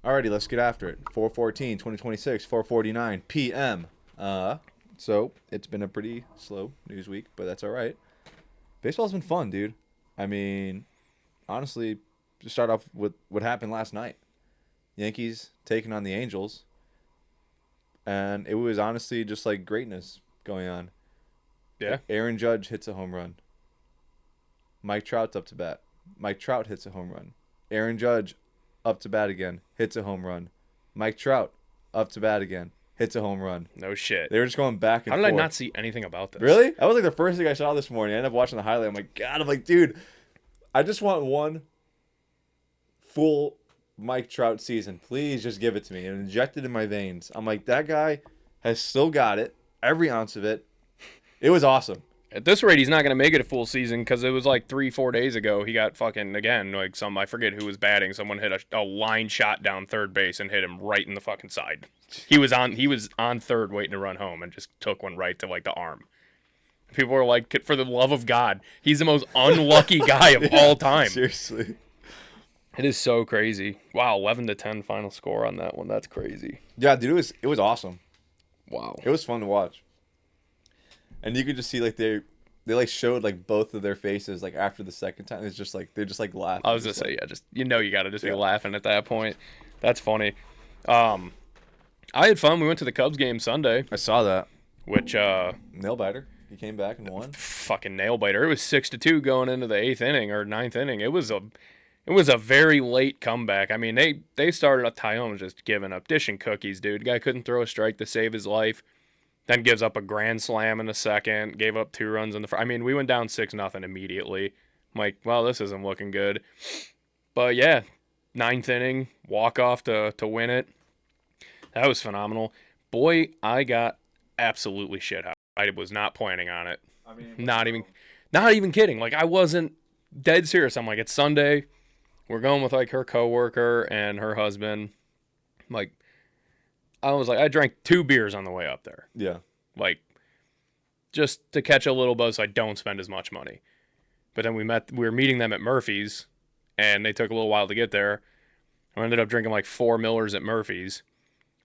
Alrighty, let's get after it. 4/14, 2026, 4:49 p.m. So it's been a pretty slow news week, but that's all right. Baseball's been fun, dude. I mean, honestly, to start off with what happened last night. Yankees taking on the Angels, and it was honestly just like greatness going on. Yeah. Aaron Judge hits a home run. Mike Trout's up to bat. Mike Trout hits a home run. Aaron Judge up to bat again, hits a home run. Mike Trout up to bat again, hits a home run. No shit. They were just going back and How forth. did I not see anything about this? Really? That was like the first thing I saw this morning. I ended up watching the highlight. I'm like, God, I'm like, dude, I just want one full Mike Trout season. Please just give it to me and inject it in my veins. I'm like, that guy has still got it, every ounce of it. It was awesome. At this rate, he's not going to make it a full season because it was like 3-4 days ago. He got fucking, again, like I forget who was batting. Someone hit a line shot down third base and hit him right in the fucking side. He was on third waiting to run home and just took one right to like the arm. People were like, for the love of God, he's the most unlucky guy of all time. Seriously. It is so crazy. Wow, 11-10 final score on that one. That's crazy. Yeah, dude, it was awesome. Wow. It was fun to watch. And you could just see like they like showed like both of their faces like after the second time. It's just like they're just like laughing. I was gonna say, yeah, just you gotta just be laughing at that point. That's funny. I had fun. We went to the Cubs game Sunday. I saw that. Which nail biter. He came back and won. Fucking nail biter. It was 6-2 going into the 8th inning or 9th inning. It was a very late comeback. I mean, they started up. Tyone was just giving up, dishing cookies, dude. Guy couldn't throw a strike to save his life. Then gives up a grand slam in the second. Gave up 2 runs in the first. I mean, we went down 6-0 immediately. I'm like, well, this isn't looking good. But yeah, 9th inning, walk off to win it. That was phenomenal. Boy, I got absolutely shit out. I was not planning on it. I mean, not even kidding. Like, I wasn't dead serious. I'm like, it's Sunday. We're going with like her coworker and her husband. Like, I was like, I drank 2 beers on the way up there. Yeah. Like, just to catch a little buzz so I don't spend as much money. But then we were meeting them at Murphy's, and they took a little while to get there. I ended up drinking like 4 Millers at Murphy's.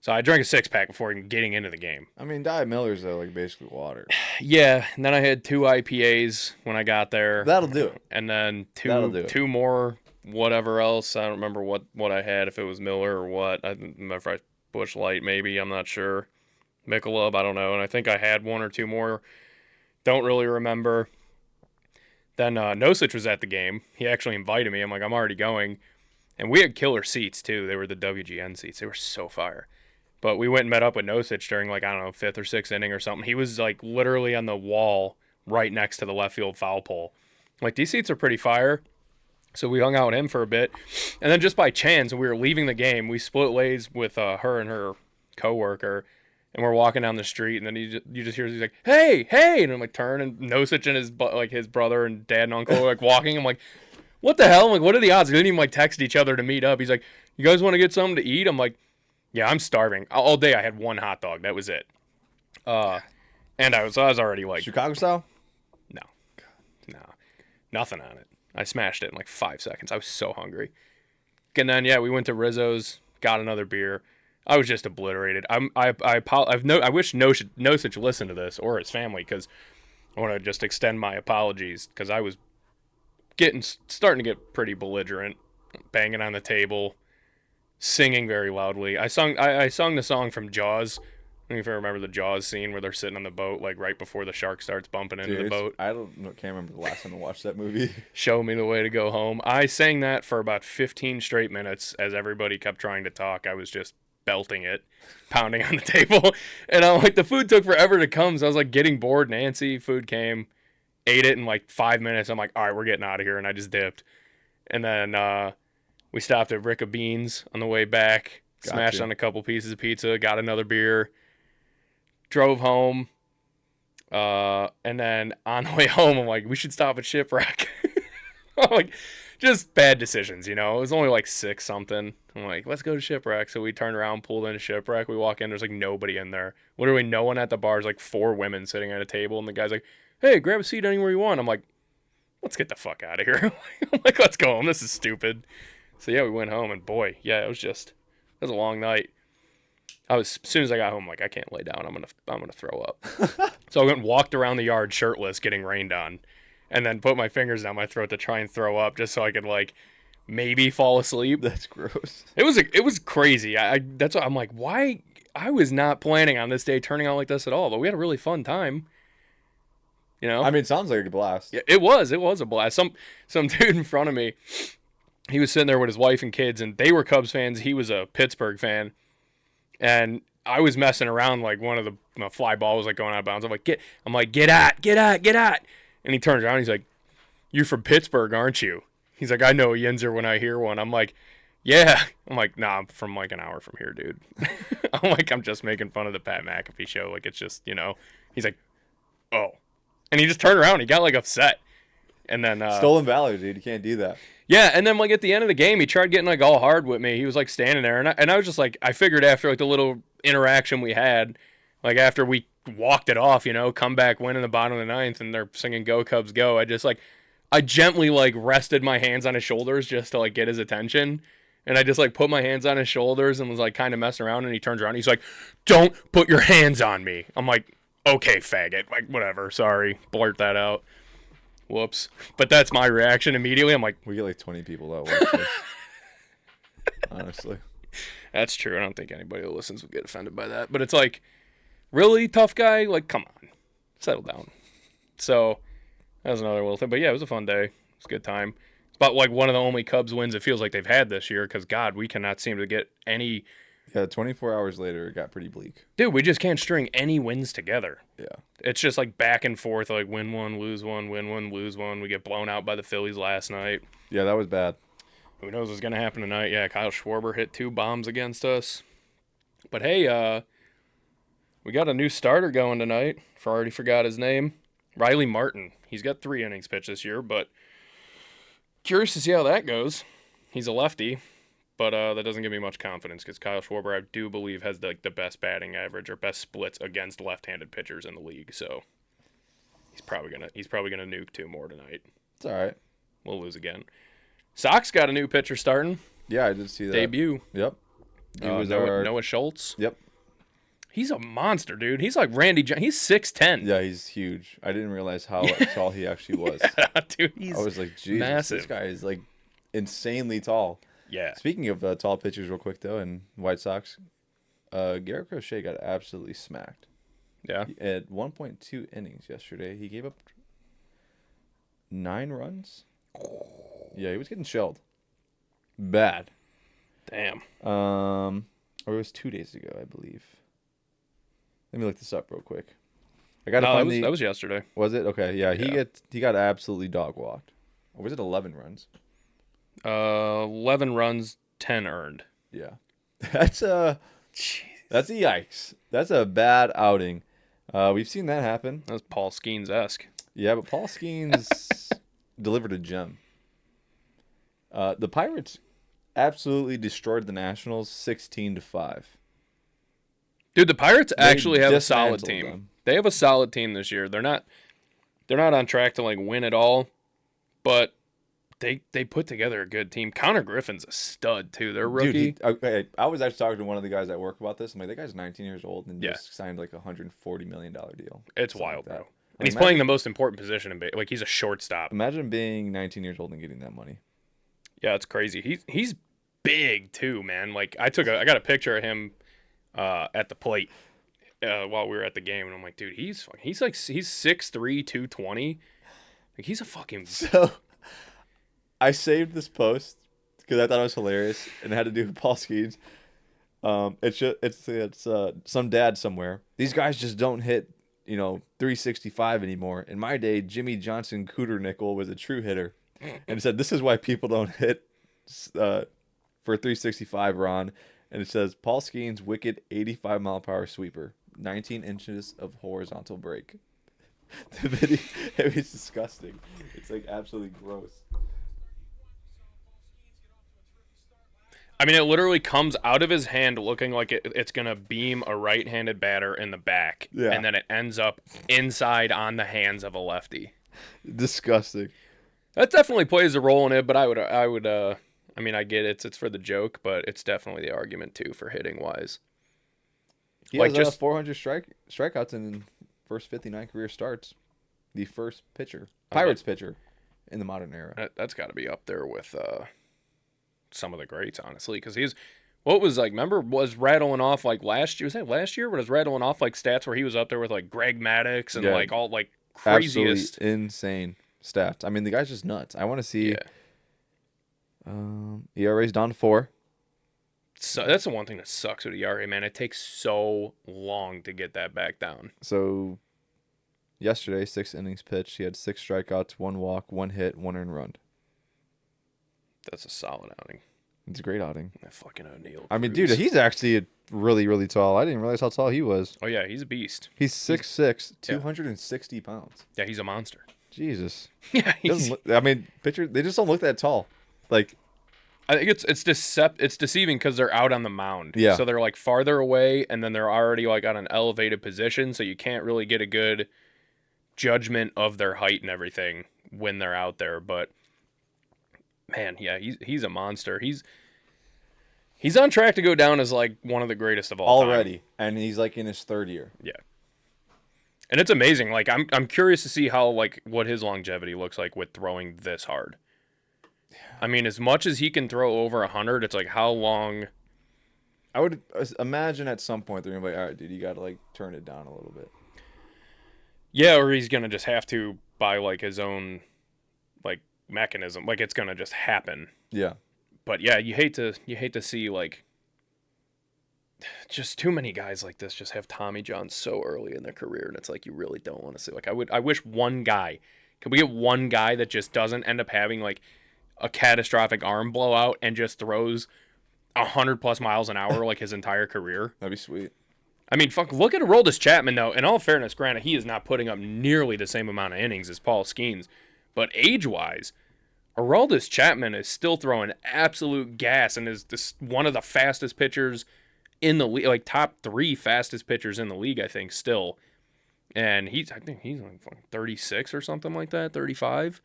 So I drank a 6-pack before even getting into the game. I mean, Diet Millers are like basically water. Yeah, and then I had 2 IPAs when I got there. That'll do it. And then two more, whatever else. I don't remember what I had, if it was Miller or what. I don't remember if I Busch Light, maybe. I'm not sure. Michelob, I don't know. And I think I had 1 or 2 more. Don't really remember. Then Nosich was at the game. He actually invited me. I'm like, I'm already going. And we had killer seats, too. They were the WGN seats. They were so fire. But we went and met up with Nosich during, like, I don't know, 5th or 6th inning or something. He was, like, literally on the wall right next to the left field foul pole. Like, these seats are pretty fire. So we hung out with him for a bit. And then just by chance, we were leaving the game. We split ways with her and her coworker. And we're walking down the street. And then you just hear, he's like, hey, hey. And I'm like, turn. And Nosich and his brother and dad and uncle are like walking. I'm like, what the hell? I'm like, what are the odds? They didn't even like text each other to meet up. He's like, you guys want to get something to eat? I'm like, yeah, I'm starving. All day I had 1 hot dog. That was it. And I was already like, Chicago style? No, nothing on it. I smashed it in like 5 seconds. I was so hungry. And then yeah, we went to Rizzo's, got another beer. I was just obliterated. I wish Nosich listened to this, or his family, because I want to just extend my apologies, because I was starting to get pretty belligerent, banging on the table, singing very loudly. I sung the song from Jaws. I don't know if you remember the Jaws scene where they're sitting on the boat, like right before the shark starts bumping into the boat. I can't remember the last time I watched that movie. Show me the way to go home. I sang that for about 15 straight minutes as everybody kept trying to talk. I was just belting it, pounding on the table. And I'm like, the food took forever to come, so I was like getting bored and antsy. Food came, ate it in like 5 minutes. I'm like, all right, we're getting out of here. And I just dipped. And then we stopped at Rick of Beans on the way back, smashed on a couple pieces of pizza, got another beer, drove home. And then on the way home, I'm like, we should stop at Shipwreck. I'm like, just bad decisions, you know. It was only like 6 something. I'm like, let's go to Shipwreck. So we turned around, pulled into Shipwreck. We walk in, there's like nobody in there. Literally no one at the bar. There's like 4 women sitting at a table, and the guy's like, hey, grab a seat anywhere you want. I'm like, let's get the fuck out of here. I'm like, let's go home. This is stupid. So yeah, we went home, and boy, yeah, it was was a long night. As soon as I got home, like, I can't lay down. I'm gonna throw up. So I went and walked around the yard shirtless, getting rained on, and then put my fingers down my throat to try and throw up, just so I could like maybe fall asleep. That's gross. It was crazy. That's what I'm like. Why? I was not planning on this day turning out like this at all, but we had a really fun time. You know? I mean, it sounds like a blast. Yeah, it was a blast. Some dude in front of me, he was sitting there with his wife and kids, and they were Cubs fans. He was a Pittsburgh fan, and I was messing around like one of the fly ball was like going out of bounds. I'm like, get at. And he turns around, and he's like, "You're from Pittsburgh, aren't you?" He's like, "I know a Yinzer when I hear one." I'm like, "Yeah." I'm like, "Nah, I'm from like an hour from here, dude." I'm like, I'm just making fun of the Pat McAfee show. Like, it's just, you know. He's like, "Oh." And he just turned around. He got, like, upset. And then... stolen valor, dude. You can't do that. Yeah, and then, like, at the end of the game, he tried getting, like, all hard with me. He was, like, standing there. And I was just, like, I figured after, like, the little interaction we had, like, after we walked it off, you know, come back, win in the bottom of the ninth, and they're singing Go Cubs Go, I gently, like, rested my hands on his shoulders just to, like, get his attention. And I just, like, put my hands on his shoulders and was, like, kind of messing around. And he turns around. And he's like, "Don't put your hands on me." I'm like, "Okay, faggot." Like, whatever. Sorry. Blurt that out. Whoops. But that's my reaction immediately. I'm like, we get like 20 people that watch this. Honestly. That's true. I don't think anybody who listens would get offended by that. But it's like, really, tough guy? Like, come on. Settle down. So, that was another little thing. But yeah, it was a fun day. It was a good time. It's about like one of the only Cubs wins it feels like they've had this year because, God, we cannot seem to get any... Yeah, 24 hours later, it got pretty bleak. Dude, we just can't string any wins together. Yeah. It's just like back and forth, like win one, lose one, win one, lose one. We get blown out by the Phillies last night. Yeah, that was bad. Who knows what's going to happen tonight? Yeah, Kyle Schwarber hit 2 bombs against us. But hey, we got a new starter going tonight. Already forgot his name. Riley Martin. He's got 3 innings pitched this year, but curious to see how that goes. He's a lefty. But that doesn't give me much confidence because Kyle Schwarber, I do believe, has the best batting average or best splits against left-handed pitchers in the league. So he's probably gonna nuke 2 more tonight. It's all right. We'll lose again. Sox got a new pitcher starting. Yeah, I did see that. Debut. Yep. He was Noah Schultz. Yep. He's a monster, dude. He's like Randy Johnson. He's 6'10". Yeah, he's huge. I didn't realize how tall he actually was. Yeah, dude, he's I was like, Jesus, massive. This guy is like insanely tall. Yeah. Speaking of tall pitchers real quick, though, and White Sox, Garrett Crochet got absolutely smacked. Yeah. At 1.2 innings yesterday, he gave up 9 runs. Yeah, he was getting shelled. Bad. Damn. Or it was 2 days ago, I believe. Let me look this up real quick. I gotta find that was yesterday. Was it? Okay, yeah. He got absolutely dog walked. Or was it 11 runs? 11 runs, 10 earned. Yeah. That's a yikes. That's a bad outing. We've seen that happen. That's Paul Skeens-esque. Yeah, but Paul Skeens delivered a gem. The Pirates absolutely destroyed the Nationals 16-5. Dude, the Pirates actually have a solid dismantled team. them. They have a solid team this year. They're not on track to like win it all, but they put together a good team. Connor Griffin's a stud too. They're rookie. Dude, I was actually talking to one of the guys at work about this. I'm like, that guy's 19 years old and Yeah. just signed like a $140 million deal. It's Something wild, like bro. that. And he's playing the most important position in like he's a shortstop. Imagine being 19 years old and getting that money. Yeah, it's crazy. He's big too, man. Like I got a picture of him at the plate while we were at the game, and I'm like, dude, he's 6'3", 220. Like he's a fucking. So I saved this post because I thought it was hilarious and it had to do with Paul Skeens. It's some dad somewhere. These guys just don't hit 365 anymore. In my day, Jimmy Johnson Cooter Nickel was a true hitter, and it said this is why people don't hit for 365, Ron. And it says Paul Skeens wicked 85-mile-per-hour sweeper, 19 inches of horizontal break. The video, it was disgusting. It's like absolutely gross. I mean, it literally comes out of his hand looking like it's going to beam a right-handed batter in the back. Yeah. And then it ends up inside on the hands of a lefty. Disgusting. That definitely plays a role in it, but I I mean, I get it's for the joke, but it's definitely the argument too for hitting wise. He Like has just 400 strikeouts in first 59 career starts. The first pitcher, I bet- Pirates pitcher, in the modern era. that's got to be up there with some of the greats, honestly, because he's what was like. Remember, was rattling off like last year? Was that last year? Was rattling off like stats where he was up there with like Greg Maddux and Yeah. like all like craziest, Absolutely insane stats. I mean, the guy's just nuts. I want to see. yeah. ERA's down to 4. So that's the one thing that sucks with ERA, man. It takes so long to get that back down. So, yesterday, 6 innings pitched. He had 6 strikeouts, 1 walk, 1 hit, 1 earned run. That's a solid outing. It's a great outing. That fucking O'Neal. I mean, Cruz. dude, he's actually really, really tall. I didn't realize how tall he was. Oh yeah, he's a beast. He's 6'6", 260 pounds. Yeah, he's a monster. Jesus. Yeah, I mean, pitchers, they just don't look that tall. Like, I think it's deceiving because they're out on the mound. Yeah. So they're like farther away, and then they're already like on an elevated position, so you can't really get a good judgment of their height and everything when they're out there. But man, yeah, he's a monster. He's on track to go down as like one of the greatest of all time. already. And he's like in his 3rd year. Yeah. And it's amazing. Like I'm curious to see how like what his longevity looks like with throwing this hard. I mean, as much as he can throw over 100, it's like how long. I would imagine at some point they're going to be like, all right, dude, you got to like turn it down a little bit. Yeah, or he's gonna just have to buy like his own like mechanism. Like it's gonna just happen. Yeah. But yeah, you hate to see like just too many guys like this just have Tommy John so early in their career, and it's like you really don't want to see. Like I wish one guy. Could we get one guy that just doesn't end up having like a catastrophic arm blowout and just throws 100+ miles an hour like his entire career? That'd be sweet. I mean, fuck, look at Aroldis Chapman, though. In all fairness, granted, he is not putting up nearly the same amount of innings as Paul Skeens. But age-wise, Aroldis Chapman is still throwing absolute gas and is one of the fastest pitchers in the league, like top 3 fastest pitchers in the league, I think, still. And I think he's like 36 or something like that, 35.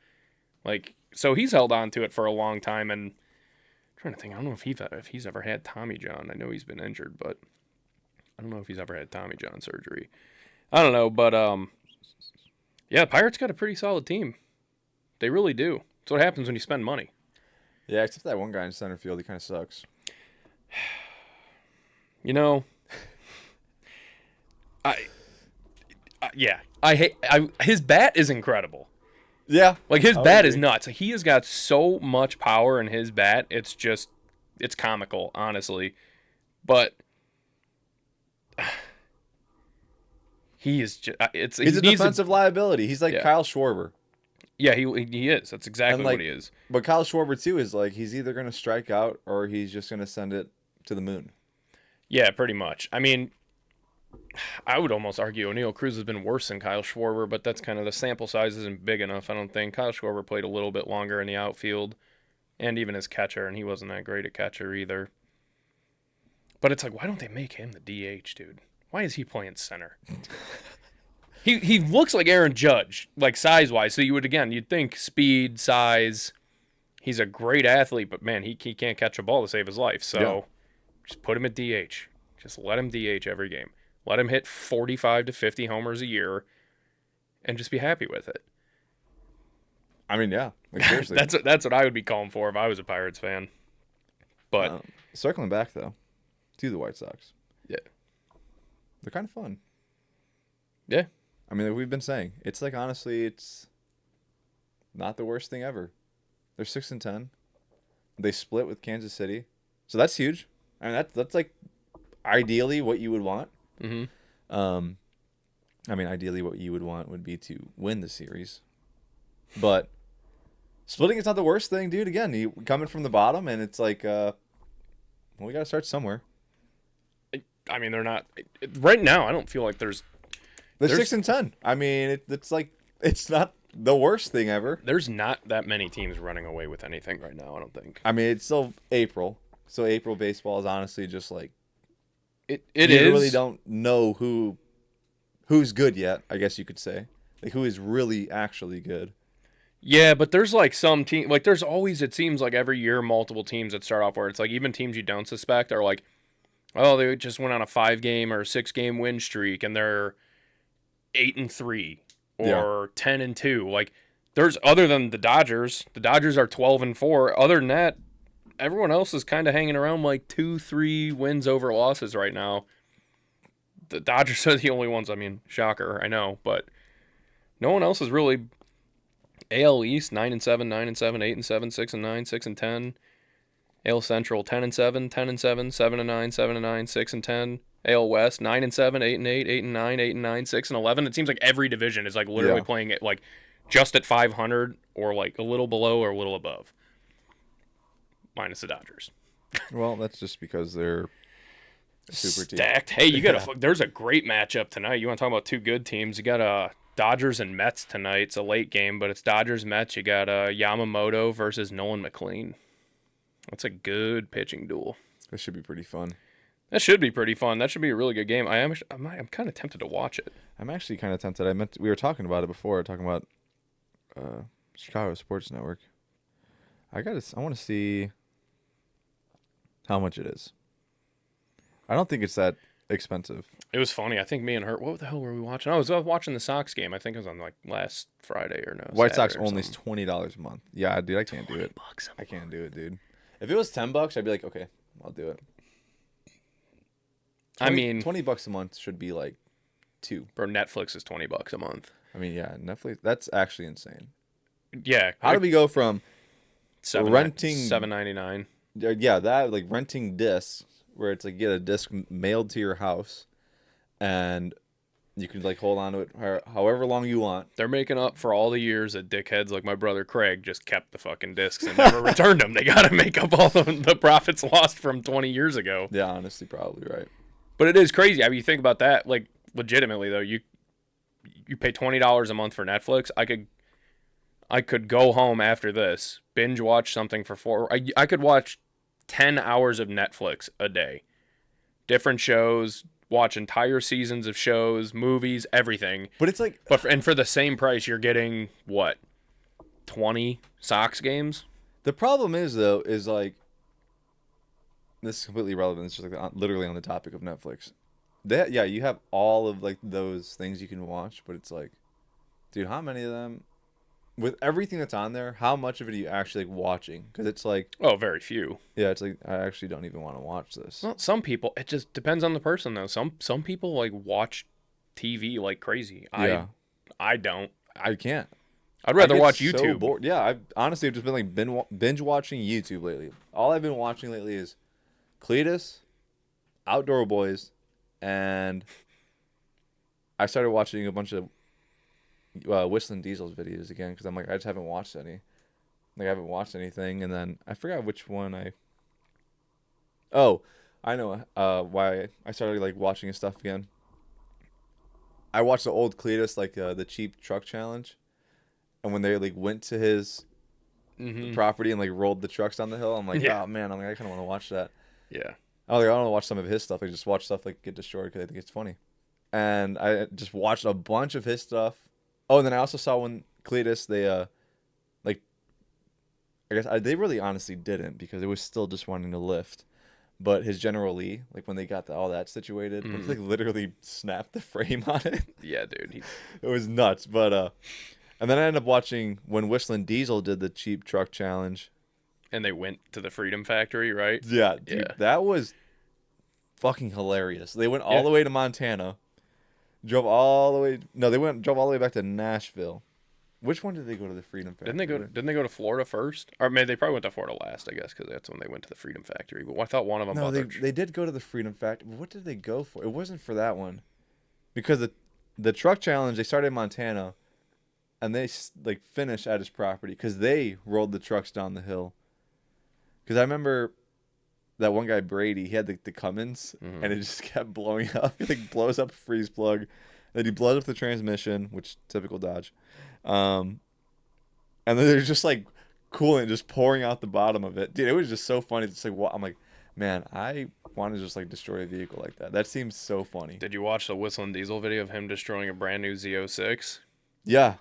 Like, so he's held on to it for a long time. And I'm trying to think, I don't know if he's ever had Tommy John. I know he's been injured, but I don't know if he's ever had Tommy John surgery. I don't know, but yeah, Pirates got a pretty solid team. They really do. That's what happens when you spend money. Yeah, except that one guy in center field, he kind of sucks. You know, I hate his bat is incredible. Yeah. Like his bat is nuts. He has got so much power in his bat. It's comical, honestly. But he is just He's a defensive liability. He's like Yeah. Kyle Schwarber. Yeah, he is. That's exactly what he is. But Kyle Schwarber too is like he's either going to strike out or he's just going to send it to the moon. Yeah, pretty much. I mean, I would almost argue O'Neal Cruz has been worse than Kyle Schwarber, but that's kind of the sample size isn't big enough, I don't think. Kyle Schwarber played a little bit longer in the outfield and even as catcher, and he wasn't that great a catcher either. But it's like, why don't they make him the DH, dude? Why is he playing center? He looks like Aaron Judge, like size-wise. So you'd think speed, size. He's a great athlete, but man, he can't catch a ball to save his life. So just put him at DH. Just let him DH every game. Let him hit 45 to 50 homers a year and just be happy with it. I mean, yeah. Like, seriously. That's what I would be calling for if I was a Pirates fan. But circling back, though, to the White Sox. Yeah. They're kind of fun. Yeah. I mean, like we've been saying, it's like, honestly, it's not the worst thing ever. They're 6-10. They split with Kansas City. So that's huge. I mean, that's like ideally what you would want. Mm-hmm. I mean, ideally what you would want would be to win the series. But splitting is not the worst thing, dude. Again, you coming from the bottom, and it's like, well, we got to start somewhere. I mean, they're not right now. I don't feel like They're 6-10. I mean, it's like it's not the worst thing ever. There's not that many teams running away with anything right now, I don't think. I mean, it's still April, so April baseball is honestly just like you really don't know who's good yet. I guess you could say, like who is really actually good. Yeah, but there's like some team, like there's always, it seems like every year, multiple teams that start off where it's like even teams you don't suspect are like, oh, they just went on a 5-game or 6-game win streak and they're 8-3 Yeah. or 10-2. Like there's other than the Dodgers are 12-4. Other than that, everyone else is kind of hanging around like 2-3 wins over losses right now. The Dodgers are the only ones. I mean, shocker, I know, but no one else is really. AL East 9-7, 9-7, 8-7, 6-9, 6-10. AL Central 10-7, 10-7, 7-9, 7-9, 6-10. AL West 9-7, 8-8, 8-9, 8-9, 6-11. It seems like every division is like literally Yeah. playing it like just at 500 or like a little below or a little above. Minus the Dodgers. Well, that's just because they're a super team. Stacked. Hey, you got there's a great matchup tonight. You want to talk about two good teams? You got Dodgers and Mets tonight. It's a late game, but it's Dodgers Mets. You got Yamamoto versus Nolan McLean. That's a good pitching duel. This should be pretty fun. That should be pretty fun. That should be a really good game. I'm kind of tempted to watch it. I'm actually kind of tempted. We were talking about it before, talking about Chicago Sports Network. I want to see how much it is. I don't think it's that expensive. It was funny. I think me and her. What the hell were we watching? I was watching the Sox game. I think it was on like last Friday or no. White Sox Saturday or only is something. $20 a month. Yeah, dude, I can't do it. $20 I can't do it, dude. If it was $10, I'd be like, okay, I'll do it. 20, I mean, $20 a month should be like $2. Bro, Netflix is $20 a month. I mean, yeah, Netflix. That's actually insane. Yeah. How do we go from renting $7.99? Yeah, that like renting discs where it's like you get a disc mailed to your house, and you can like hold on to it however long you want. They're making up for all the years that dickheads like my brother Craig just kept the fucking discs and never returned them. They got to make up all the profits lost from 20 years ago. Yeah, honestly, probably right. But it is crazy. I mean, you think about that. Like, legitimately though, you pay $20 a month for Netflix. I could go home after this, binge watch something for 4. I could watch 10 hours of Netflix a day, different shows. Watch entire seasons of shows, movies, everything. But it's like, and for the same price, you're getting what, 20 Sox games? the problem is though, is like, this is completely irrelevant. It's just like literally on the topic of Netflix. Yeah, you have all of like those things you can watch, but it's like, dude, how many of them? With everything that's on there, how much of it are you actually like watching? Because it's like, Oh, very few. yeah, it's like I actually don't even want to watch this. Well, some people, it just depends on the person though. Some people like watch TV like crazy. Yeah. I don't. I can't. I'd rather I get watch so YouTube. bored. Yeah, I've honestly just been like binge watching YouTube lately. All I've been watching lately is Cletus, Outdoor Boys, and I started watching a bunch of Whistling Diesel's videos again because I'm like, I just haven't watched any. Like, I haven't watched anything, and then I forgot which one I. Oh, I know why I started like watching his stuff again. I watched the old Cletus, like the cheap truck challenge, and when they like went to his property and like rolled the trucks down the hill, I'm like, Yeah. oh man, I'm like, I kind of want to watch that. Yeah. I don't want to watch some of his stuff. I just watch stuff like get destroyed because I think it's funny, and I just watched a bunch of his stuff. Oh, and then I also saw when Cletus like I guess they really honestly didn't because it was still just wanting to lift. But his General Lee, like when they got all that situated, he like literally snapped the frame on it. Yeah, dude. It was nuts. But and then I ended up watching when Whistling Diesel did the cheap truck challenge. And they went to the Freedom Factory, right? Yeah, dude, Yeah. that was fucking hilarious. They went all the way to Montana, drove all the way. No, drove all the way back to Nashville. Which one did they go to the Freedom Factory? Didn't they go to Florida first? Or maybe they probably went to Florida last, I guess, because that's when they went to the Freedom Factory. But I thought one of them. No, they did go to the Freedom Factory. What did they go for? It wasn't for that one, because the truck challenge they started in Montana, and they like finished at his property because they rolled the trucks down the hill. Because I remember that one guy Brady, he had the Cummins, and it just kept blowing up. He like blows up a freeze plug, then he blows up the transmission, which typical Dodge. And then there's just like coolant just pouring out the bottom of it. Dude, it was just so funny. It's like, what? I'm like, man, I want to just like destroy a vehicle like that. That seems so funny. Did you watch the Whistling Diesel video of him destroying a brand new Z06? Yeah.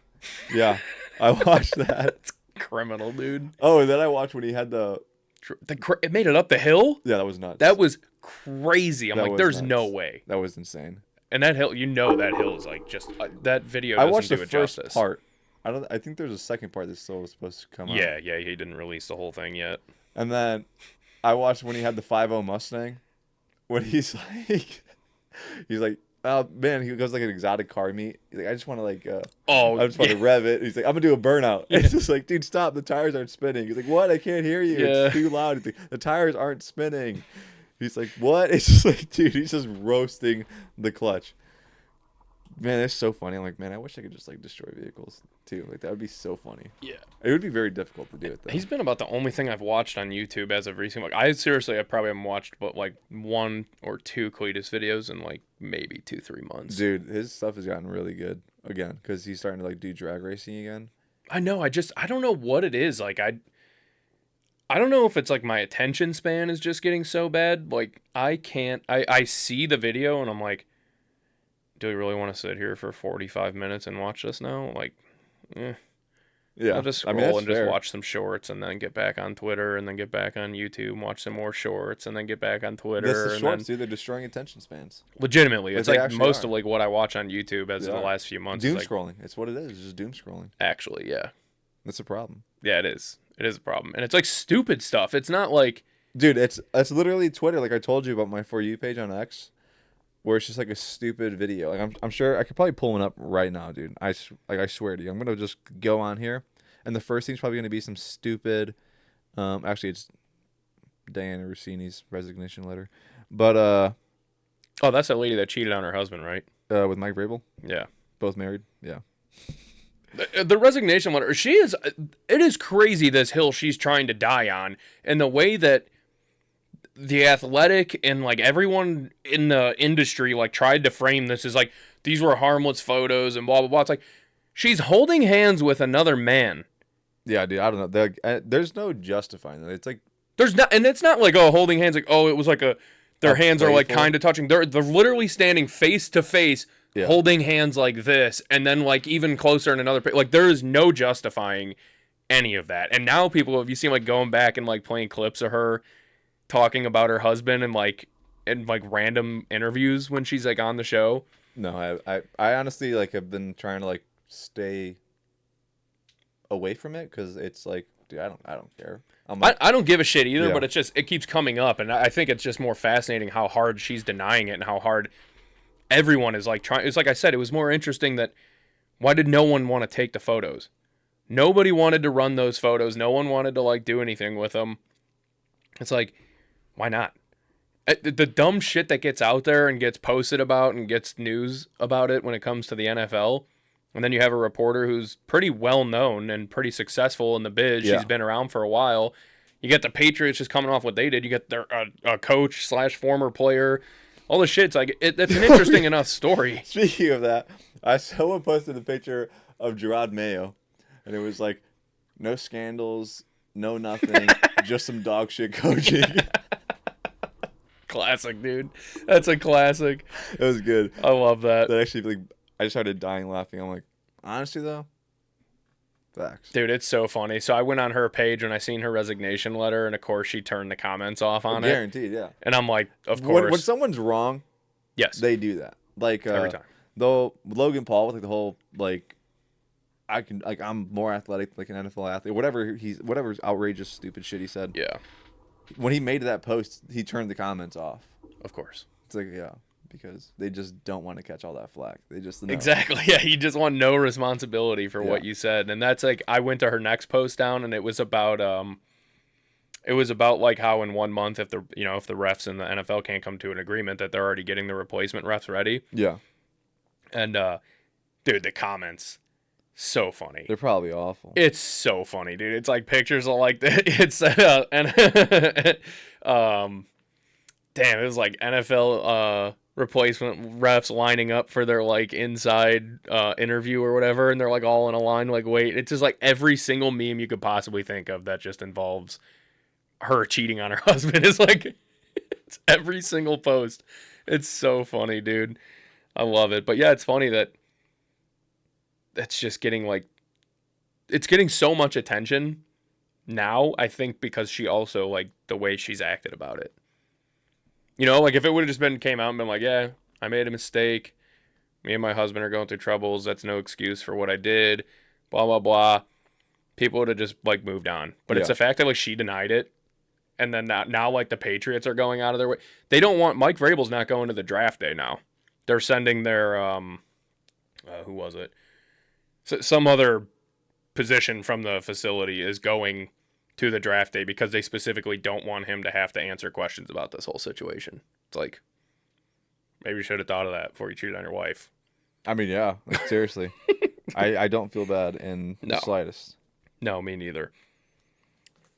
I watched that. It's criminal, dude. Oh, and then I watched when he had It made it up the hill? Yeah, that was nuts. That was crazy. I'm That like, was there's nuts. no way. That was insane. And that hill, that hill is like just that video. I Doesn't watched do the it first justice. part. I think there's a second part that's still supposed to come out. Yeah, he didn't release the whole thing yet. And then I watched when he had the 5.0 Mustang. When he's like, oh man, he goes like an exotic car meet. He's like, I just want to I just want to rev it. He's like, I'm gonna do a burnout. It's just like, dude, stop. The tires aren't spinning. He's like, what? I can't hear you. Yeah. It's too loud. He's like, the tires aren't spinning. He's like, what? It's just like, dude, he's just roasting the clutch. Man, it's so funny. I'm like, man, I wish I could just like destroy vehicles too. Like that would be so funny. Yeah. It would be very difficult to do it though. He's been about the only thing I've watched on YouTube as of recent. Like I probably haven't watched but like 1 or 2 Cletus videos in like maybe 2-3 months. Dude, his stuff has gotten really good again because he's starting to like do drag racing again. I know. I don't know what it is. Like I don't know if it's like my attention span is just getting so bad. Like I can't. I see the video and I'm like, do we really want to sit here for 45 minutes and watch this now? Like, Yeah, I'll just scroll that's and just fair. watch some shorts and then get back on Twitter and then get back on YouTube and watch some more shorts and then get back on Twitter. That's the and shorts, then, dude. They're destroying attention spans. legitimately, But it's they like actually most are. of like what I watch on YouTube as They of the are. last few months. Doom Is like, scrolling. It's what it is. It's just doom scrolling. actually, yeah, That's a problem. yeah, it is. It is a problem, and it's like stupid stuff. It's not like, Dude, it's literally Twitter. Like I told you about my For You page on X, where it's just like a stupid video. Like I'm sure I could probably pull one up right now, dude. I swear to you, I'm gonna just go on here, and the first thing's probably gonna be some stupid. Actually, it's Diana Rossini's resignation letter, but oh, that's that lady that cheated on her husband, right? with Mike Vrabel, Yeah. both married. Yeah. The resignation letter, it is crazy this hill she's trying to die on, and the way that the Athletic and like everyone in the industry like tried to frame this as like these were harmless photos and blah blah blah. It's like she's holding hands with another man. Yeah, dude. I don't know. There's no justifying that. It's like There's not, and it's not like holding hands like it was like their hands are like playful. kind of touching. They're literally standing face to face. Yeah. Holding hands like this, and then like even closer in another like there is no justifying any of that. And now people, have you seen like going back and like playing clips of her talking about her husband and like random interviews when she's like on the show? No, I honestly like have been trying to like stay away from it because it's like, dude, I don't care. I don't give a shit either, Yeah. but it keeps coming up, and I think it's just more fascinating how hard she's denying it and how hard everyone is like trying. It's like I said, it was more interesting that why did no one want to take the photos? Nobody wanted to run those photos. No one wanted to like do anything with them. It's like, why not? The dumb shit that gets out there and gets posted about and gets news about it when it comes to the NFL. And then you have a reporter who's pretty well known and pretty successful in the biz. Yeah. She's been around for a while. You get the Patriots just coming off what they did. You get their a coach / former player. All the shit's like that's an interesting enough story. Speaking of that, someone posted a picture of Gerard Mayo, and it was like, no scandals, no nothing, just some dog shit coaching. Classic, dude. That's a classic. It was good. I love that. That actually, like, I just started dying laughing. I'm like, honestly though, facts. Dude, it's so funny. So I went on her page when I seen her resignation letter, and of course she turned the comments off on it. Guaranteed, yeah. And I'm like, of course. When someone's wrong, yes. they do that. Like Every time. Though Logan Paul with like the whole like, I'm more athletic like an NFL athlete. Whatever outrageous stupid shit he said. Yeah, When he made that post, he turned the comments off. of course. It's like, yeah, because they just don't want to catch all that flack. They just know. Exactly. Yeah, you just want no responsibility for what Yeah. you said. And that's like, I went to her next post down, and it was about like how in 1 month, if the refs in the NFL can't come to an agreement, that they're already getting the replacement refs ready. Yeah, And dude, the comments, so funny. they're probably awful. It's so funny, dude. It's like pictures of like it's damn, it was like NFL replacement refs lining up for their like inside interview or whatever, and they're like all in a line like wait. It's just like every single meme you could possibly think of that just involves her cheating on her husband is like it's every single post. It's so funny, dude. I love it. But yeah, it's funny that that's just getting like it's getting so much attention now, I think, because she also, like, the way she's acted about it. You know, like, if it would have just came out and been like, yeah, I made a mistake. Me and my husband are going through troubles. That's no excuse for what I did. Blah, blah, blah. People would have just, like, moved on. But it's the fact that, like, she denied it. And then now, like, the Patriots are going out of their way. They don't want... Mike Vrabel's not going to the draft day now. They're sending their... who was it? Some other position from the facility is going to the draft day because they specifically don't want him to have to answer questions about this whole situation. It's like, maybe you should have thought of that before you cheated on your wife. I mean, yeah, like, seriously. I don't feel bad in the slightest. No, me neither.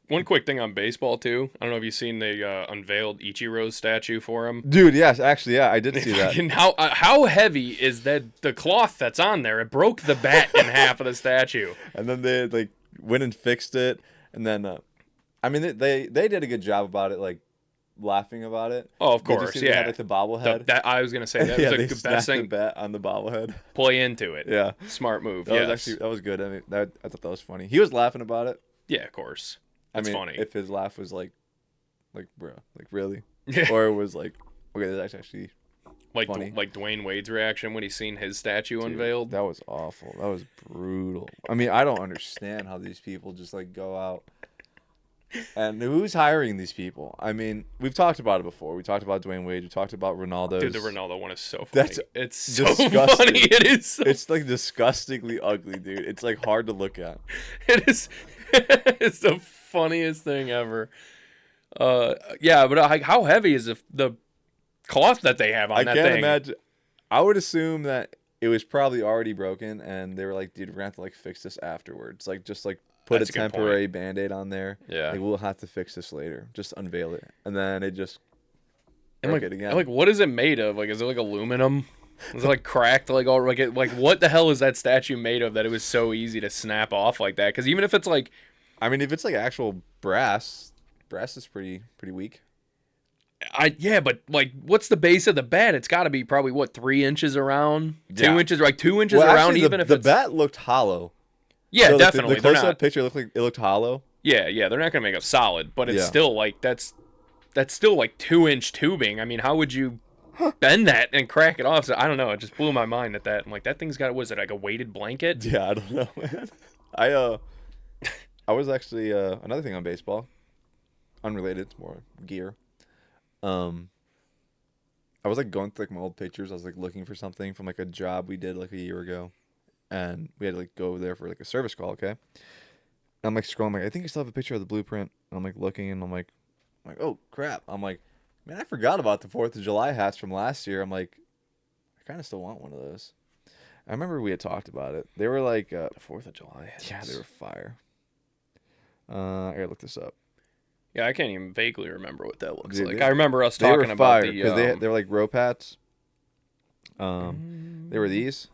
One quick thing on baseball, too. I don't know if you've seen the unveiled Ichiro's statue for him. Dude, yes, actually, yeah, I did see that. How heavy is the cloth that's on there? It broke the bat in half of the statue. And then they, like, went and fixed it. And then, I mean, they did a good job about it, like, laughing about it. Oh, of course, yeah. They had, like, the bobblehead. I was going to say, that was the best thing. The bat on the bobblehead. Play into it. Yeah. Smart move, that was good. I mean, I thought that was funny. He was laughing about it. Yeah, of course. That's funny. If his laugh was like, bro, like, really? Yeah. Or it was like, okay, that's actually funny. Like Dwayne Wade's reaction when he seen his statue unveiled. That was awful. That was brutal. I mean, I don't understand how these people just, like, go out. And who's hiring these people? I mean, we've talked about it before. We talked about Dwayne Wade. We talked about Ronaldo. Dude, the Ronaldo one is so funny. It's so funny. It is. It's like disgustingly ugly, dude. It's like hard to look at. It is. It's the funniest thing ever. Yeah, but how heavy is the cloth that they have on that thing? I can't imagine. I would assume that it was probably already broken, and they were like, dude, we're going to have to, like, fix this afterwards. Like, just, like, put a temporary Band-Aid on there. Yeah. Like, we'll have to fix this later. Just unveil it. And then it just broke it again. Like, what is it made of? Like, is it, like, aluminum? Is it, like, cracked? Like, all like, what the hell is that statue made of that it was so easy to snap off like that? Because even if it's, like... I mean, if it's, like, actual brass is pretty weak. Yeah, but, like, what's the base of the bat? It's got to be probably, 3 inches around? 2 inches, like 2 inches around, actually, even if the bat looked hollow. Yeah, so definitely. The close-up picture looked like it looked hollow. Yeah, they're not gonna make it solid, but it's still like that's still like 2-inch tubing. I mean, how would you bend that and crack it off? So I don't know. It just blew my mind at that. I'm like, that thing's got, was it like a weighted blanket? Yeah, I don't know, man. I was actually another thing on baseball, unrelated, it's more gear. I was, like, going through, like, my old pictures. I was, like, looking for something from, like, a job we did, like, a year ago. And we had to, like, go there for, like, a service call, okay? And I'm, like, scrolling. I'm like, I think I still have a picture of the blueprint. And I'm, like, looking, and I'm like, oh, crap. I'm like, man, I forgot about the 4th of July hats from last year. I'm like, I kind of still want one of those. I remember we had talked about it. They were, like... the 4th of July hats. Yeah, they were fire. I gotta look this up. Yeah, I can't even vaguely remember what that looks like. I remember us talking about fire, because they were, like, rope hats. They were these.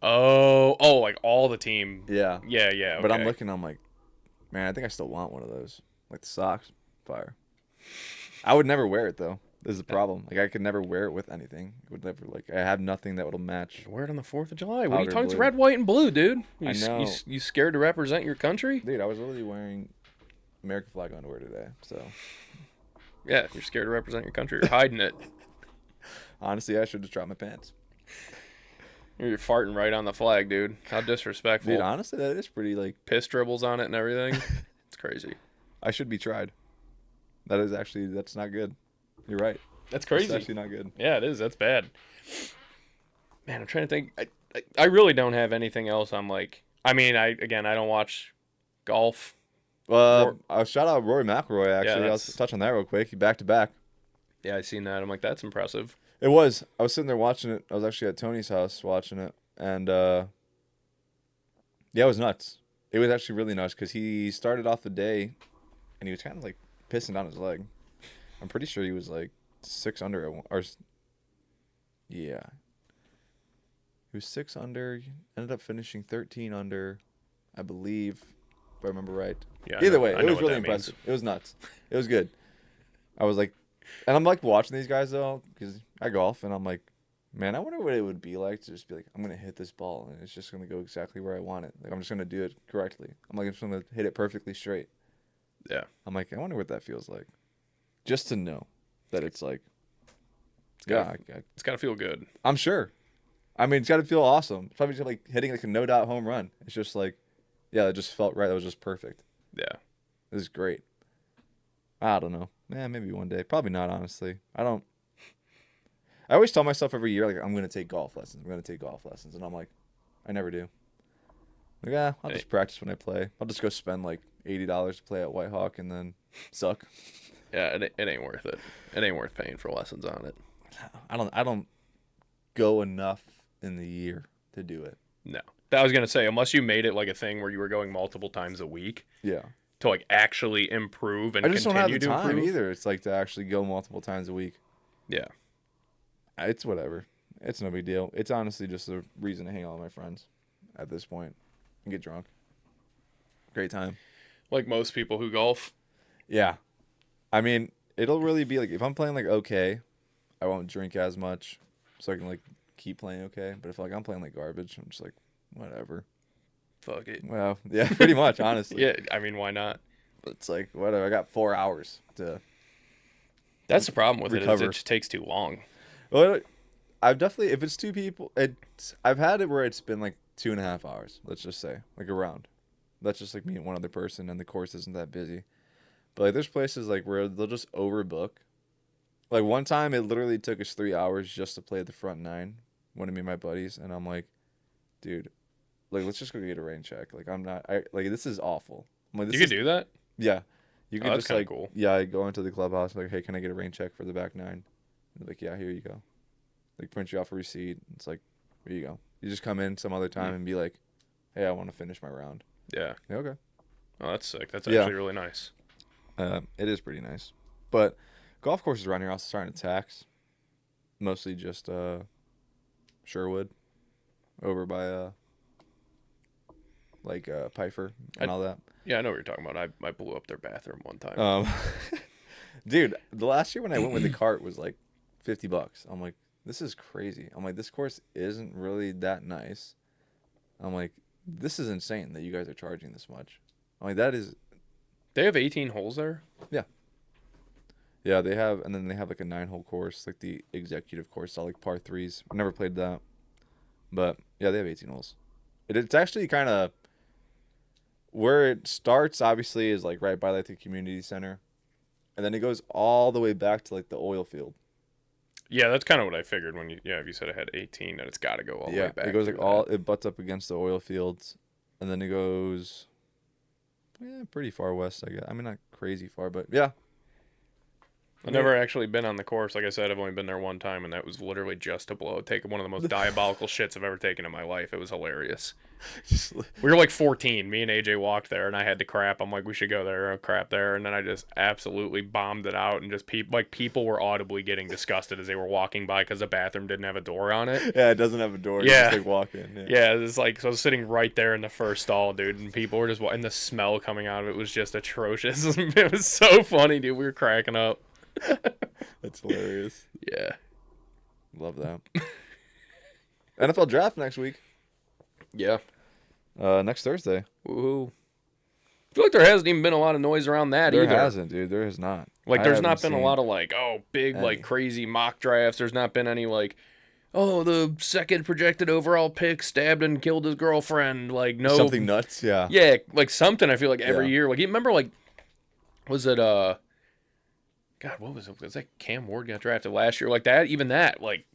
Oh, like all the team. Yeah. Yeah. Okay. But I'm looking, I'm like, man, I think I still want one of those. Like the socks, fire. I would never wear it, though. This is the problem. Like, I could never wear it with anything. It would never, like, I have nothing that would match. Wear it on the 4th of July. What are you talking? It's red, white, and blue, dude. I know. You scared to represent your country? Dude, I was literally wearing American flag underwear today, so. Yeah, if you're scared to represent your country, you're hiding it. Honestly, I should just drop my pants. You're farting right on the flag, dude. How disrespectful. Dude, honestly, that is pretty, like... Piss dribbles on it and everything. It's crazy. I should be tried. That's not good. You're right. That's crazy. That's actually not good. Yeah, it is. That's bad. Man, I'm trying to think. I really don't have anything else I'm like... I mean, I don't watch golf. Shout out Rory McIlroy, actually. Yeah, I'll touch on that real quick. He back-to-back. Yeah, I seen that. I'm like, that's impressive. It was. I was sitting there watching it. I was actually at Tony's house watching it. And, yeah, it was nuts. It was actually really nuts because he started off the day and he was kind of, like, pissing down his leg. I'm pretty sure he was, like, 6 under. Yeah. He was 6 under. Ended up finishing 13 under, I believe, if I remember right. Yeah, Either way, it was really impressive. It was nuts. It was good. I was like... And I'm, like, watching these guys, though, because I golf, and I'm like, Man, I wonder what it would be like to just be like, I'm gonna hit this ball and it's just gonna go exactly where I want it. Like I'm just gonna do it correctly. I'm like, I'm just gonna hit it perfectly straight. Yeah. I'm like, I wonder what that feels like. Just to know that it's like, it's gotta feel good. I'm sure. I mean, it's gotta feel awesome. It's probably just like hitting like a no doubt home run. It's just like, yeah, it just felt right. That was just perfect. Yeah. This is great. I don't know. Yeah, maybe one day. Probably not, honestly. I always tell myself every year, like, I'm going to take golf lessons. I'm going to take golf lessons. And I'm like, I never do. Like, I'll just practice when I play. I'll just go spend, like, $80 to play at White Hawk and then suck. Yeah, it ain't worth it. It ain't worth paying for lessons on it. I don't go enough in the year to do it. No. I was going to say, unless you made it, like, a thing where you were going multiple times a week. Yeah. To, like, actually improve and I just don't have the continue to time improve. either. It's like to actually go multiple times a week. Yeah. It's whatever. It's no big deal. It's honestly just a reason to hang out with my friends at this point and get drunk. Great time. Like most people who golf. Yeah. I mean, it'll really be like, if I'm playing like okay, I won't drink as much so I can like keep playing okay. But if like I'm playing like garbage, I'm just like, whatever. Fuck it. Well, yeah, pretty much, honestly. Yeah, I mean, why not? It's like, whatever. I got 4 hours to That's the problem with recover. It just takes too long. Well, I've definitely, if it's 2 people, I've had it where it's been like 2.5 hours, let's just say, like a round. That's just like me and one other person, and the course isn't that busy. But like, there's places like where they'll just overbook. Like one time, it literally took us 3 hours just to play the front 9, one of me and my buddies, and I'm like, dude, like let's just go get a rain check. Like like this is awful. I'm like, You could do that? Yeah, you could that's just like cool. Yeah, I go into the clubhouse like, hey, can I get a rain check for the back 9? And they're like, yeah, here you go. Like print you off a receipt. It's like, here you go. You just come in some other time and be like, hey, I want to finish my round. Yeah. Okay. Oh, that's sick. That's actually really nice. It is pretty nice. But golf courses around here are also starting to tax. Mostly just Sherwood over by Pfeiffer and all that. Yeah, I know what you're talking about. I blew up their bathroom one time. Dude, the last year when I went with the cart was like $50. I'm like, this is crazy. I'm like, this course isn't really that nice. I'm like, this is insane that you guys are charging this much. I'm like, that is. They have 18 holes there? Yeah. Yeah, they have, and then they have like a 9-hole course, like the executive course, all like par 3s. I've never played that. But yeah, they have 18 holes. It's actually kind of where it starts, obviously, is like right by like the community center. And then it goes all the way back to like the oil field. Yeah, that's kind of what I figured when if you said it had 18, then it's got to go all the way back. It goes like it butts up against the oil fields, and then it goes, pretty far west, I guess. I mean, not crazy far, but yeah. I've never actually been on the course. Like I said, I've only been there one time, and that was literally just to take one of the most diabolical shits I've ever taken in my life. It was hilarious. We were like 14. Me and AJ walked there, and I had to crap. I'm like, we should go there. I'll crap there, and then I just absolutely bombed it out, and just people were audibly getting disgusted as they were walking by because the bathroom didn't have a door on it. Yeah, it doesn't have a door. You just like walk in. Yeah, it's like, so I was sitting right there in the first stall, dude, and people were just and the smell coming out of it was just atrocious. It was so funny, dude. We were cracking up. That's hilarious. Yeah. Love that. NFL draft next week. Yeah. Next Thursday. Woohoo. I feel like there hasn't even been a lot of noise around that either. There hasn't, dude. There has not. Like, there's not been a lot of, like, big, like, crazy mock drafts. There's not been any, like, the second projected overall pick stabbed and killed his girlfriend. Like, no. Something nuts, yeah. Yeah, like, something I feel like every year. Like, you remember, like, was it, God, what was it? Was that Cam Ward got drafted last year? Like that, even that, like,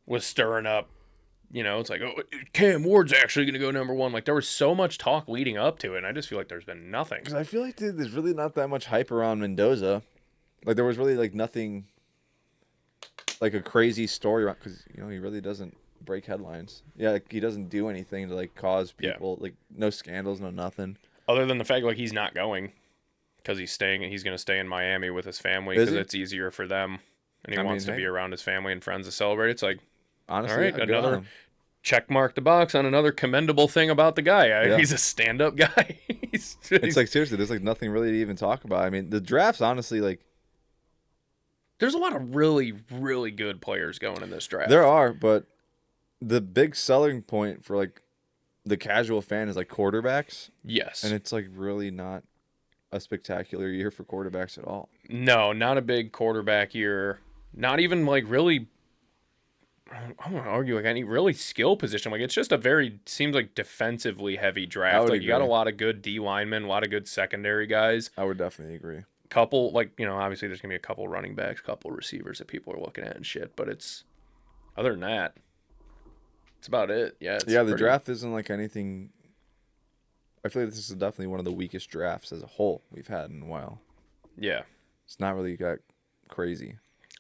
was stirring up. It's like, Cam Ward's actually going to go number 1. Like, there was so much talk leading up to it, and I just feel like there's been nothing. Because I feel like, dude, there's really not that much hype around Mendoza. Like, there was really, like, nothing, like, a crazy story around, because, he really doesn't break headlines. Yeah, like, he doesn't do anything to, like, cause people, like, no scandals, no nothing. Other than the fact, like, he's not going. Because he's going to stay in Miami with his family because it's easier for them, and he wants to be around his family and friends to celebrate. It's like, honestly, all right, another check mark the box on another commendable thing about the guy. He's a stand-up guy. It's like, seriously, there's like nothing really to even talk about. I mean, the draft's honestly like, There's a lot of really, really good players going in this draft. There are, but the big selling point for like the casual fan is like quarterbacks. Yes. And it's like really not a spectacular year for quarterbacks at all. No, not a big quarterback year. Not even like really, I'm going to argue like any really skill position. Like it's just a very, seems like defensively heavy draft. Like you got a lot of good D linemen, a lot of good secondary guys. I would definitely agree. Couple, like, you know, obviously there's going to be a couple running backs, couple receivers that people are looking at and shit. But it's, other than that, it's about it. Yeah. The draft isn't like anything. I feel like this is definitely one of the weakest drafts as a whole we've had in a while. Yeah. It's not really got crazy.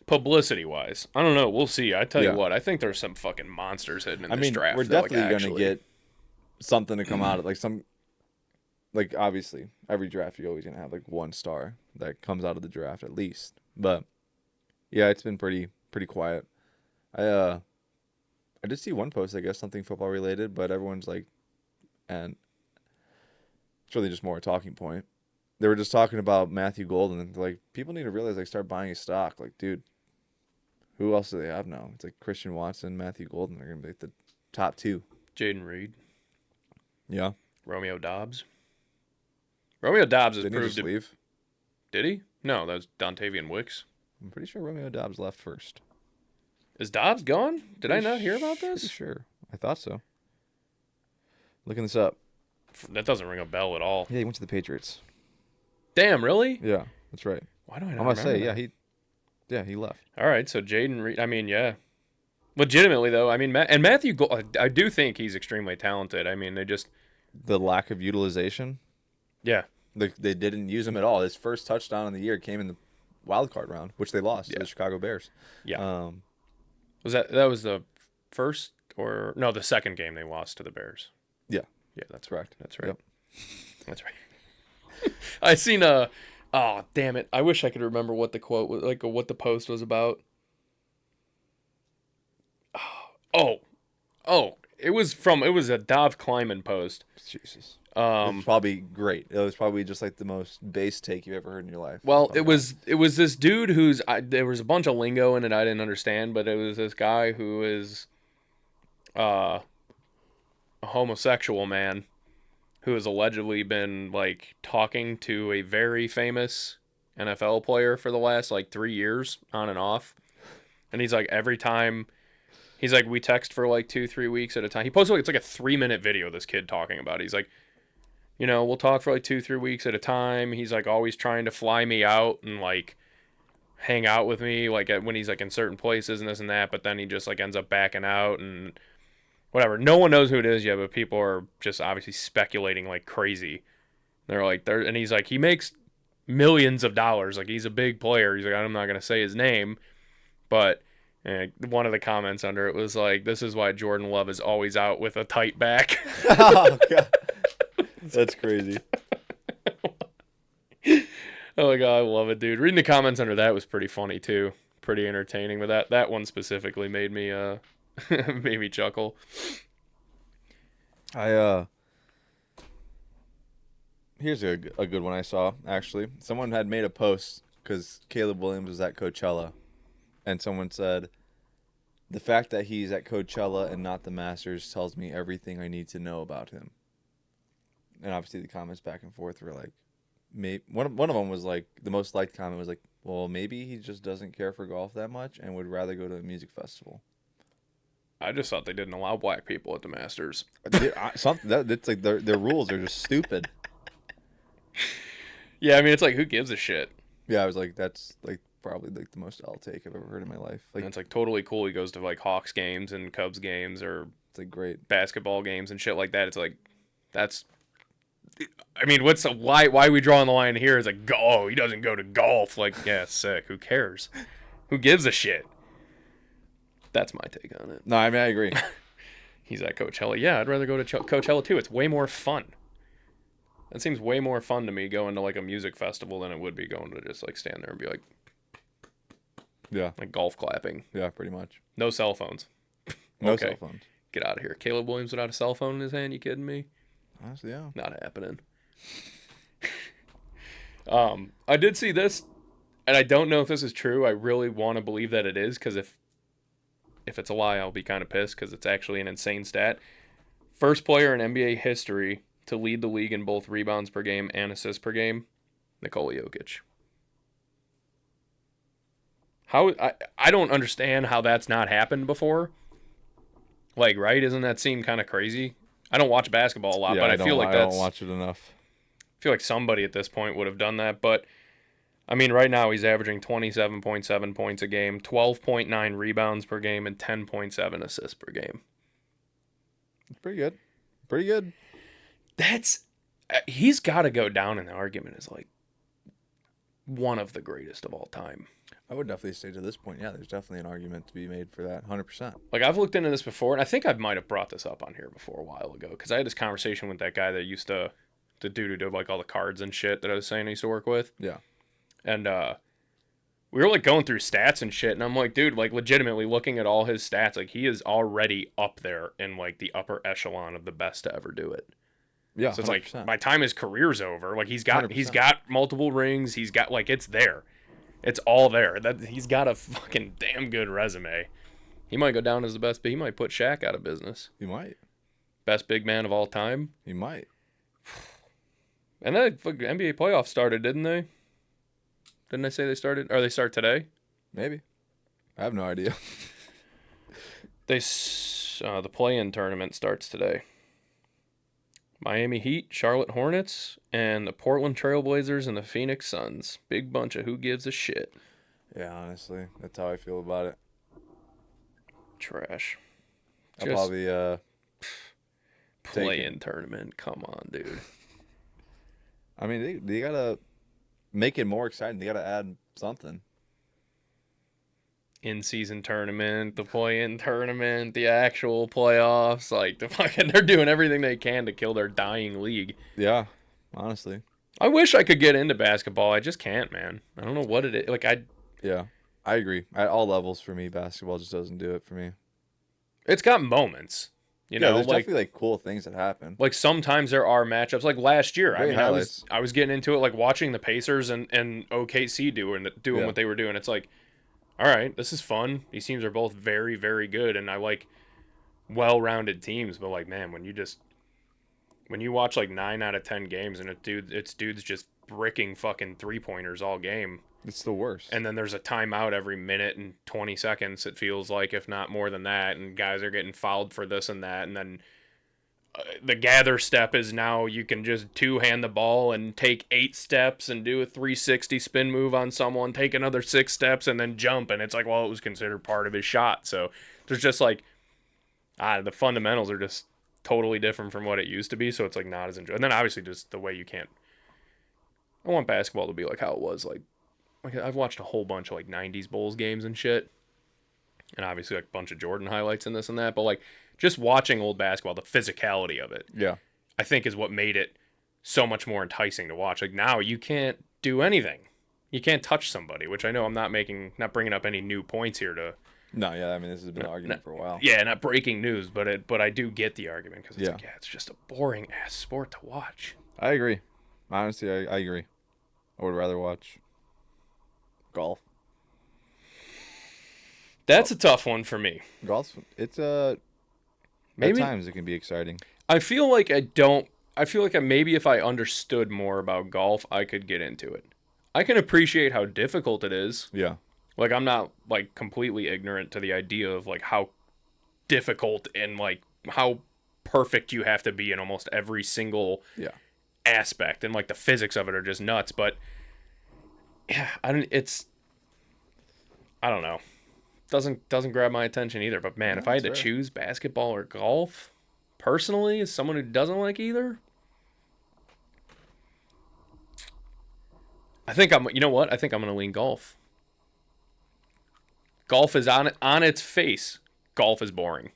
Publicity-wise. I don't know. We'll see. I tell you what, I think there's some fucking monsters hidden in this draft. We're definitely going to get something to come out of like some. Like, obviously, every draft you're always going to have like one star that comes out of the draft at least. But, yeah, it's been pretty quiet. I did see one post, I guess, something football related, but everyone's like, and it's really just more a talking point. They were just talking about Matthew Golden, and like, people need to realize, like, start buying his stock. Like, dude, who else do they have now? It's like Christian Watson, Matthew Golden. They're going to be like the top two. Jaden Reed. Yeah. Romeo Dobbs. Romeo Dobbs has proved to... Did he just leave? Did he? No, that was Dontavian Wicks. I'm pretty sure Romeo Dobbs left first. Is Dobbs gone? Did I not hear about this? Pretty sure. I thought so. Looking this up. That doesn't ring a bell at all. Yeah, he went to the Patriots. Damn, really? Yeah, that's right. Why do I not I'm going to say, that? he left. All right, so Jaden Reed, I mean, yeah. Legitimately, though, I mean, Matthew, I do think he's extremely talented. I mean, they just... The lack of utilization? Yeah. They didn't use him at all. His first touchdown in the year came in the wild card round, which they lost to the Chicago Bears. Yeah. That was the first or... No, the second game they lost to the Bears. Yeah. Yeah, that's correct. That's right. Yep. That's right. I seen oh, damn it. I wish I could remember what the quote was, like what the post was about. Oh, it was a Dov Kleiman post. Jesus. It was probably great. It was probably just like the most base take you've ever heard in your life. Well, it was this dude who's there was a bunch of lingo in it I didn't understand, but it was this guy who is a homosexual man who has allegedly been like talking to a very famous NFL player for the last like 3 years on and off. And he's like, every time he's like, we text for like 2-3 weeks at a time. He posted like, it's like a 3-minute video, this kid talking about it. He's like, you know, we'll talk for like 2-3 weeks at a time. He's like always trying to fly me out and like hang out with me like when he's like in certain places and this and that, but then he just like ends up backing out and whatever. No one knows who it is yet, but people are just obviously speculating like crazy. They're like, and he's like, he makes millions of dollars. Like, he's a big player. He's like, I'm not going to say his name, but one of the comments under it was like, this is why Jordan Love is always out with a tight back. Oh, God. That's crazy. Oh, my God. I love it, dude. Reading the comments under that was pretty funny, too. Pretty entertaining, but that one specifically made me made me chuckle. Here's a good one I saw, actually. Someone had made a post because Caleb Williams was at Coachella, and someone said, the fact that he's at Coachella and not the Masters tells me everything I need to know about him. And obviously the comments back and forth were like, one of them was like, the most liked comment was like, well, maybe he just doesn't care for golf that much and would rather go to a music festival. I just thought they didn't allow black people at the Masters. It's like their rules are just stupid. Yeah, I mean, it's like, who gives a shit? Yeah, I was like, that's like probably like the most I'll take I've ever heard in my life. Like, and it's like totally cool. He goes to like Hawks games and Cubs games or it's like great basketball games and shit like that. It's like, that's. I mean, why are we drawing the line here? Is like, he doesn't go to golf. Like, yeah, sick. Who cares? Who gives a shit? That's my take on it. No, I mean, I agree. He's at Coachella. Yeah, I'd rather go to Coachella too. It's way more fun. It seems way more fun to me going to like a music festival than it would be going to just like stand there and be like, yeah, like golf clapping. Yeah, pretty much. No cell phones. No cell phones. Get out of here. Caleb Williams without a cell phone in his hand? You kidding me? Honestly, yeah. Not happening. I did see this. and I don't know if this is true. I really want to believe that it is, because if it's a lie, I'll be kind of pissed, because it's actually an insane stat. First player in NBA history to lead the league in both rebounds per game and assists per game, Nikola Jokic. I don't understand how that's not happened before. Like, right? Doesn't that seem kind of crazy? I don't watch basketball a lot, but I feel like I don't watch it enough. I feel like somebody at this point would have done that. But, I mean, right now he's averaging 27.7 points a game, 12.9 rebounds per game, and 10.7 assists per game. Pretty good. Pretty good. He's got to go down in the argument as, like, one of the greatest of all time. I would definitely say to this point, yeah, there's definitely an argument to be made for that, 100%. Like, I've looked into this before, and I think I might have brought this up on here before a while ago, because I had this conversation with that guy that used to, the dude who did, like, all the cards and shit that I was saying I used to work with. Yeah. And we were, like, going through stats and shit, and I'm like, dude, like, legitimately looking at all his stats, like, he is already up there in, like, the upper echelon of the best to ever do it. Yeah, so it's 100%. like, by the time his career's over, like, he's got 100%. multiple rings, he's got, like, it's there. It's all there. He's got a fucking damn good resume. He might go down as the best, but he might put Shaq out of business. He might. Best big man of all time. He might. And then NBA playoffs started, didn't they? Didn't they say they started? Or they start today? Maybe. I have no idea. The play-in tournament starts today. Miami Heat, Charlotte Hornets, and the Portland Trailblazers and the Phoenix Suns. Big bunch of who gives a shit. Yeah, honestly, that's how I feel about it. Trash. I'll probably play-in tournament. Come on, dude. I mean, they gotta make it more exciting. They gotta add something. In-season tournament, the play-in tournament, the actual playoffs, like they're doing everything they can to kill their dying league. Yeah, honestly. I wish I could get into basketball. I just can't, man. I don't know what it is. Yeah, I agree. At all levels, for me, basketball just doesn't do it for me. It's got moments, you know. There's definitely like cool things that happen. Like sometimes there are matchups. Like last year, Great highlights. I was getting into it, like watching the Pacers and OKC doing what they were doing. It's like, all right, this is fun. These teams are both very, very good, and I like well-rounded teams. But like, man, when you watch like 9 out of 10 games and it's dudes just bricking fucking 3-pointers all game. It's the worst. And then there's a timeout every minute and 20 seconds, it feels like, if not more than that, and guys are getting fouled for this and that, and then the gather step is now you can just two-hand the ball and take 8 steps and do a 360 spin move on someone, take another 6 steps, and then jump. And it's like, well, it was considered part of his shot. So there's just like, the fundamentals are just totally different from what it used to be. So it's like not as enjoyable. And then obviously just the way you can't. I want basketball to be like how it was. Like I've watched a whole bunch of like 90s Bulls games and shit. And obviously like a bunch of Jordan highlights and this and that. But like, just watching old basketball, the physicality of it, yeah, I think is what made it so much more enticing to watch. Like now you can't do anything. You can't touch somebody, which I know I'm not bringing up any new points here to. No, yeah, I mean this has been an argument for a while. Yeah, not breaking news, but I do get the argument because it's it's just a boring ass sport to watch. I agree. Honestly, I agree. I would rather watch golf. That's a tough one for me. Golf, it's maybe at times it can be exciting. I feel like maybe if I understood more about golf, I could get into it. I can appreciate how difficult it is. Yeah. Like I'm not like completely ignorant to the idea of like how difficult and like how perfect you have to be in almost every single aspect, and like the physics of it are just nuts. But yeah, I don't know. Doesn't grab my attention either. But man, if I had to choose basketball or golf, personally, as someone who doesn't like either, I think I'm gonna lean golf. Golf is on its face. Golf is boring.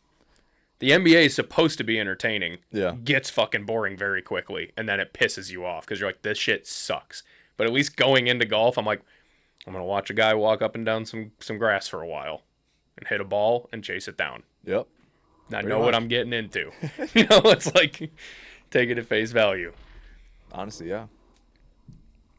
The NBA is supposed to be entertaining. Yeah. Gets fucking boring very quickly, and then it pisses you off because you're like, this shit sucks. But at least going into golf, I'm like, I'm going to watch a guy walk up and down some grass for a while and hit a ball and chase it down. Yep. I know what I'm getting into. It's like, take it at face value. Honestly, yeah.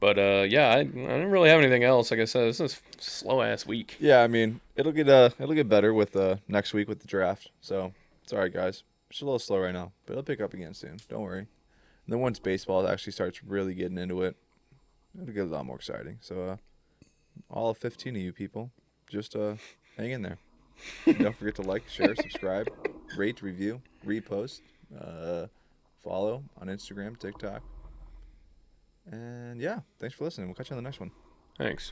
But yeah, I didn't really have anything else. Like I said, this is a slow ass week. Yeah, I mean, it'll get better with next week with the draft. So it's all right, guys. It's a little slow right now, but it'll pick up again soon. Don't worry. And then once baseball actually starts really getting into it, it'll get a lot more exciting. So all 15 of you people, just hang in there. Don't forget to like, share, subscribe, rate, review, repost, follow on Instagram, TikTok. And yeah, thanks for listening. We'll catch you on the next one. Thanks.